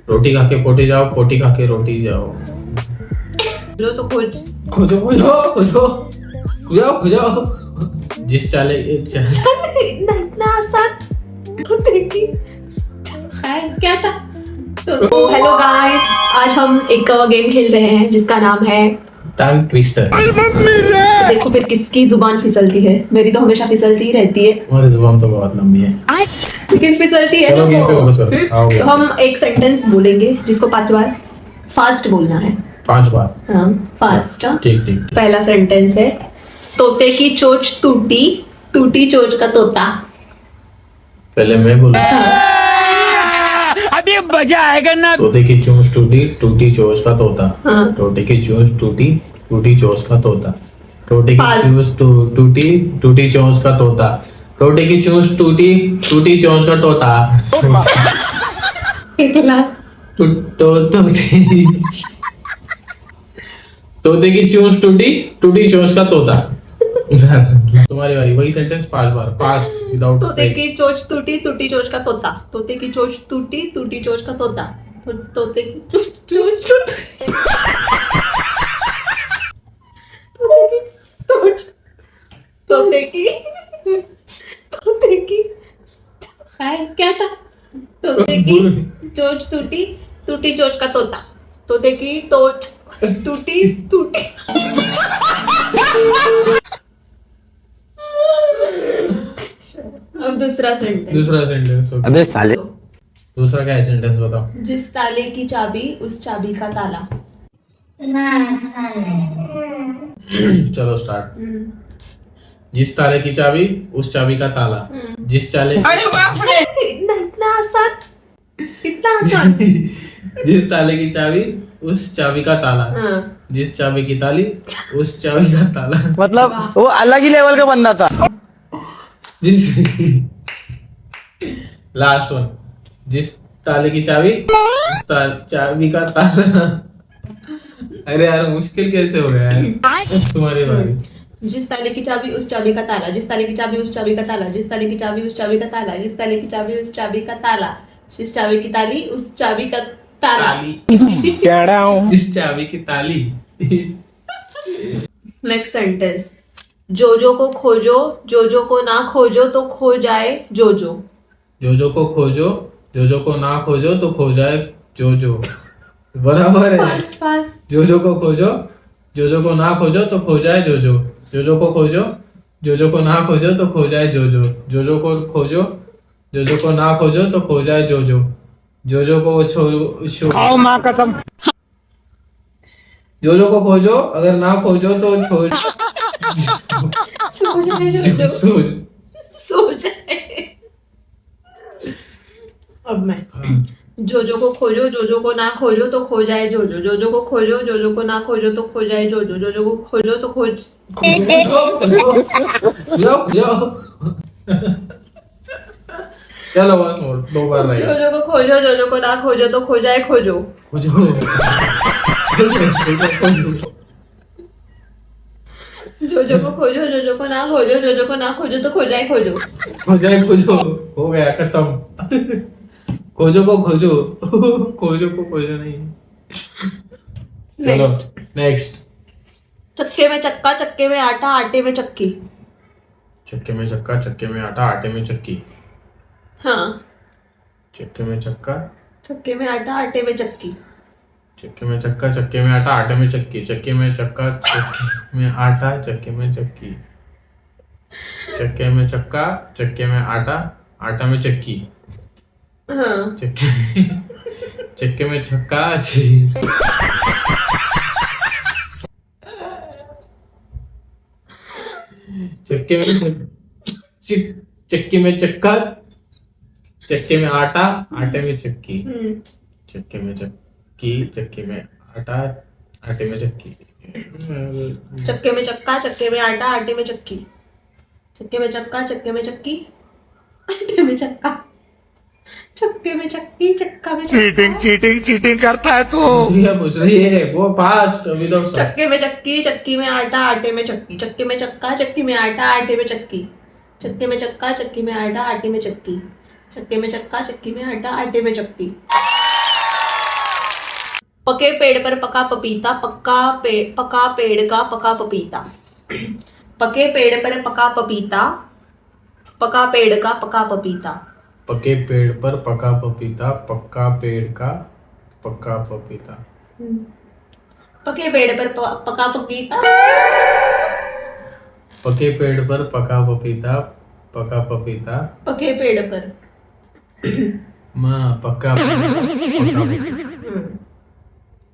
रोटी खा के पोटी जाओ, पोटी खा के रोटी जाओ। जो तो खोज। खोजो खोजो खोजो खोजो खोजो। जिस चाले इतना आसान तो देखी क्या था। तो हेलो गाइस, आज हम एक गेम खेल रहे हैं जिसका नाम है टंग ट्विस्टर। तो देखो फिर किसकी जुबान फिसलती है। मेरी तो हमेशा फिसलती ही रहती है, तुम्हारी जुबान तो बहुत लंबी है, लेकिन फिसलती है चलो ना गेम पे फोकस वो। करो। आओ तो हम एक सेंटेंस बोलेंगे जिसको 5 बार फास्ट बोलना है। 5 बार। हाँ फास्ट। हाँ ठीक ठीक। पहला सेंटेंस है, तोते की चोंच टूटी, टूटी चोंच का तोता। पहले मैं बोलूं। अभी मजा आएगा ना। तोते की चोंच टूटी, टूटी चोंच का तोता। हाँ। तोते की चोंच टूटी, टूटी चोंच का तोता। तोते की पास। चोंच टूटी, टूटी चोंच का तोता। तोते की चोंच टूटी, टूटी चोंच का तोता। एक लाख। तोते की चोंच टूटी, टूटी चोंच का तोता। तुम्हारी बारी, वही सेंटेंस 5 बार फास्ट विदाउट तोते की चोंच टूटी, टूटी चोंच का तोता। तोते की चोंच टूटी, टूटी चोंच का तोता। तोते की चोंच तोते की क्या था। तोते की चोंच टूटी, टूटी चोंच का तोता। तोते की चोंच टूटी, टूटी। अब दूसरा सेंटेंस। अबे साले। दूसरा क्या है सेंटेंस बताओ। जिस ताले की चाबी उस चाबी का ताला। चलो स्टार्ट। जिस ताले की चाबी उस चाबी का ताला। जिस चाले इतना आसान, इतना आसान। जिस ताले की चाबी उस चाबी का ताला। हाँ। जिस चाबी की ताली उस चाबी का ताला। मतलब वो अलग ही लेवल का बंदा था। जिस लास्ट वन। जिस ताले की चाबी उस चाबी का ताला। अरे यार मुश्किल कैसे हो गया यार। तुम्हारी बारी। जिस ताले की चाबी उस चाबी का ताला। जिस ताले की चाबी उस चाबी का ताला। जिस ताले की चाबी उस चाबी का ताला। जिस ताले की चाबी उस चाबी का ताला। जिस चाबी की ताली उस चाबी का ताला। ताली। कह रहा हूँ। जिस चाबी की ताली। नेक्स्ट सेंटेंस, जोजो को खोजो, जोजो को ना खोजो तो खो जाए जोजो। जोजो को खोजो, जोजो को ना खोजो तो खो जाए जोजो। बराबर है। Fast fast. जोजो को खोजो, जोजो को ना खोजो तो खो जाए जोजो। जोजो को खोजो, जोजो को ना खोजो तो खो जाए जोजो। जोजो को खोजो, जोजो को ना खोजो तो खो जाए जोजो। जोजो को आओ माँ कसम। जोजो को खोजो, अगर ना खोजो तो सो जाए जोजो, सो जाए। अब मैं, जोजो को खोजो, जोजो को ना खोजो तो खो जाए जोजो। जोजो को खोजो, जोजो को ना खोजो तो खो जाए जोजो। जोजो को खोजो तो खोज चलो once more, 2 बार रहेगा। जोजो को खोजो, जोजो को ना खोजो तो खो जाए खोजो। खोजो। जोजो को खोजो, जोजो को ना खोजो, जोजो को ना खोजो तो खो जाए खोजो। हो जाए खोजो। हो गया खत्म। खोजो को खोजो। खोजो को खोजो नहीं। चलो नेक्स्ट। चक्के में चक्का, चक्के में आटा, आटे में चक्की। चक्के में चक्का, चक्के में आटा, आटे में चक्की। हाँ, चक्के में चक्का, चक्के में आटा, आटे में चक्की। चक्के में चक्का, चक्के में आटा, आटे में चक्की। चक्के में चक्का, चक्के में आटा, चक्के में चक्की। चक्के में चक्का, चक्के में आटा, आटा में चक्की। हाँ, चक्के चक्के में चक्का। चक्के में चक्की में चक्का, चक्के में आटा, आटे में चक्की। चक्के में चक्की, चक्के में आटा, आटे में चक्की। चक्के में चक्का, चक्के में आटा, आटे में चक्की। चक्के में चक्का, चक्के में चक्की, आटे में चक्का। चक्के में चक्की, चक्का में चीटिंग चीटिंग चीटिंग करता है तू। क्या पूछ रही है वो? Fast without stop. चक्के में चक्की, चक्की में आटा, आटे में चक्की। चक्के में चक्का, चक्की में आटा, आटे में चक्की। चक्के में चक्का, चक्की में आटा, आटे में चक्की। चक्के में चक्का, चक्की में आटा, आटे में चक्की। पके पेड़ पर पका पपीता, पका पेड़ का पका पपीता। पके पेड़ पर पका पपीता, पका पेड़ का पका पपीता। पके पेड़ पर पका पपीता, पक्का पेड़ का पक्का पपीता। पके पेड़ पर पका पपीता, पके पेड़ पर पका पपीता, पका पपीता। पके पेड़ पर माँ पक्का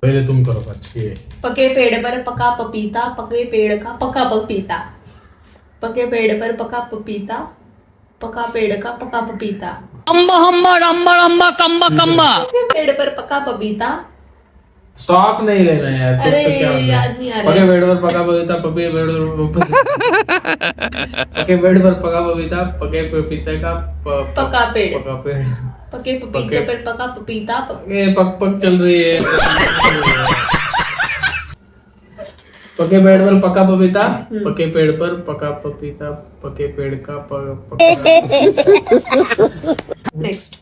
पहले तुम करो अच्छी है। पके पेड़ पर पका पपीता, पके पेड़ का पका पपीता। पके पेड़ पर पका पपीता, पका पेड़ का पका पपीता। अम्बा अम्बा अम्बा अम्बा कम्बा कम्बा। पके पेड़ पर पका पपीता। स्टॉप नहीं लेना यार। तुम अरे तो क्या याद नहीं आ रहा पके है। पेड़ पर पका पपीता, पके पेड़ पके पेड़ पर पका पपीता, पके पपीते का पका पेड़। पका पेड़। पके पपीते पर पका पपीता, ये पक पक चल रही है। पके पेड़ पर पका पपीता, पके पेड़ पर पका पपीता, पके पेड़ का नेक्स्ट।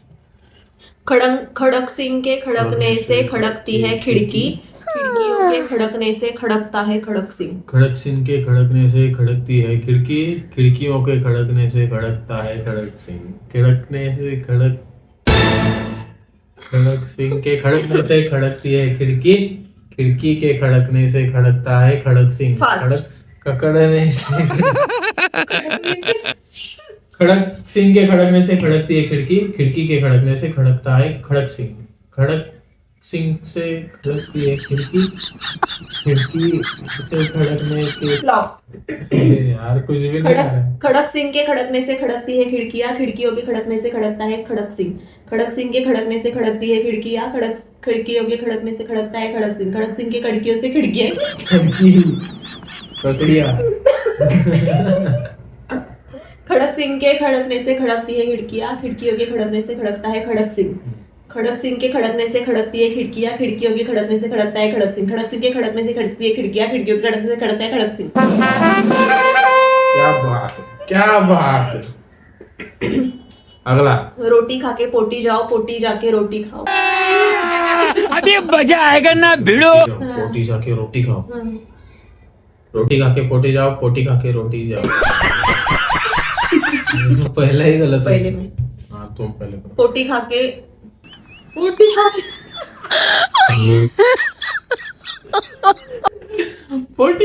खड़क सिंह के खड़कने से खड़कती है खिड़की, खिड़कियों के खड़कने से खड़कता है खड़क सिंह। खड़क सिंह के खड़कने से खड़कती है खिड़की, खिड़कियों के खड़कने से खड़कता है खड़क सिंह। खड़कने से खड़क सिंह के खड़कने से खड़कती है खिड़की, खिड़की के खड़कने से खड़कता है खड़क सिंह। Fast. ककड़ने से खड़क सिंह के खड़कने से खड़कती है खिड़की, खिड़की के खड़कने से खड़कता है खड़क सिंह। खड़क सिंह से खड़कती है खिड़की, खिड़की से खड़कने के यार कुछ भी नहीं आ रहा है। खड़क सिंह के खड़कने से खड़कती है खिड़कियां, खिड़कियों के खड़कने से खड़कता है खड़क सिंह। खड़क सिंह के खड़कने से खड़कती है खिड़कियां, खिड़कियों के खड़कने से खड़कता है खड़क सिंह। खड़क सिंह के खिड़कियों से खिड़कियां, ककड़िया। खड़क सिंह के खड़कने से खड़कती है खिड़कियां, खिड़कियों के खड़कने से खड़कता है खड़क सिंह। खड़क सिंह के खड़कने से खड़कती है खिड़कियां, खिड़कियों के खड़कने से खड़कता है खड़क सिंह। खड़क सिंह के खड़कने से खड़कती है खिड़कियां, खिड़कियों के खड़कने से खड़कता है खड़क सिंह। क्या बात है, क्या बात है। अगला। रोटी खा के पोटी जाओ, पोटी जाके रोटी खाओ। अभी मजा आएगा ना भिड़ो। पोटी जाके रोटी खाओ, रोटी खा के पोटी जाओ, पोटी खा के रोटी जाओ। पहला ही गलत है। पहले में हाँ तुम पहले करो। पोटी खा के पोटी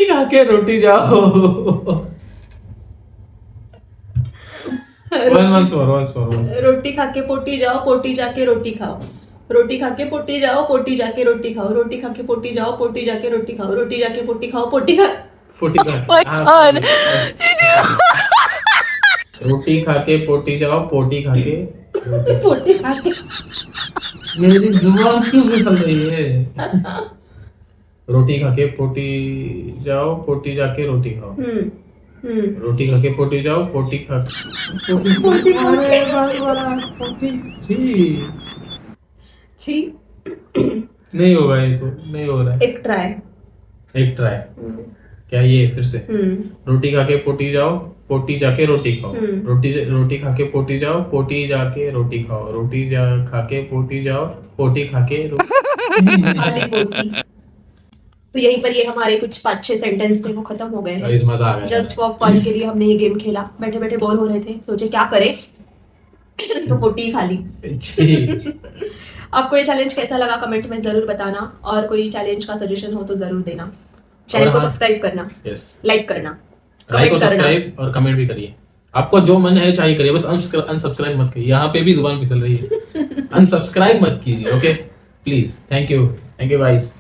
खा के रोटी जाओ। once more. रोटी खा के पोटी जाओ, पोटी जाके रोटी खाओ। रोटी खा के पोटी जाओ, पोटी जाके रोटी खाओ। रोटी खा के पोटी जाओ, पोटी जाके रोटी खाओ। रोटी जाके पोटी खाओ, पोटी खा रोटी खा के पोटी जाओ, पोटी खा के पोटी खा के। मेरी जुबान क्यों फिसल रही है। रोटी खा के पोटी जाओ, पोटी जाके रोटी खाओ। रोटी खा के पोटी जाओ, पोटी खा छी। नहीं होगा ये तो, नहीं हो रहा है। एक ट्राई। क्या ये फिर से। रोटी खा के पोटी जाओ, पोटी जाके रोटी खाओ। रोटी खा के पोटी जाओ, पोटी जाके रोटी खाओ। खा के पोटी जाओ, पोटी खा के आली पोटी। तो यहीं पर ये हमारे कुछ 5-6 सेंटेंस थे वो खत्म हो गए हैं। मजा आ गया। जस्ट फॉर फन के लिए हमने ये गेम खेला। बैठे बैठे बोर हो रहे थे, सोचे क्या करें तो पोटी खा ली। आपको ये चैलेंज कैसा लगा कमेंट में जरूर बताना, और कोई चैलेंज का सजेशन हो तो जरूर देना। चैनल को सब्सक्राइब करना, लाइक करना, लाइक और सब्सक्राइब और कमेंट भी करिए। आपको जो मन है चाहिए करिए, बस अनसब्सक्राइब मत करिए। यहाँ पे भी जुबान फिसल रही है। अनसब्सक्राइब मत कीजिए, okay please. Thank you guys.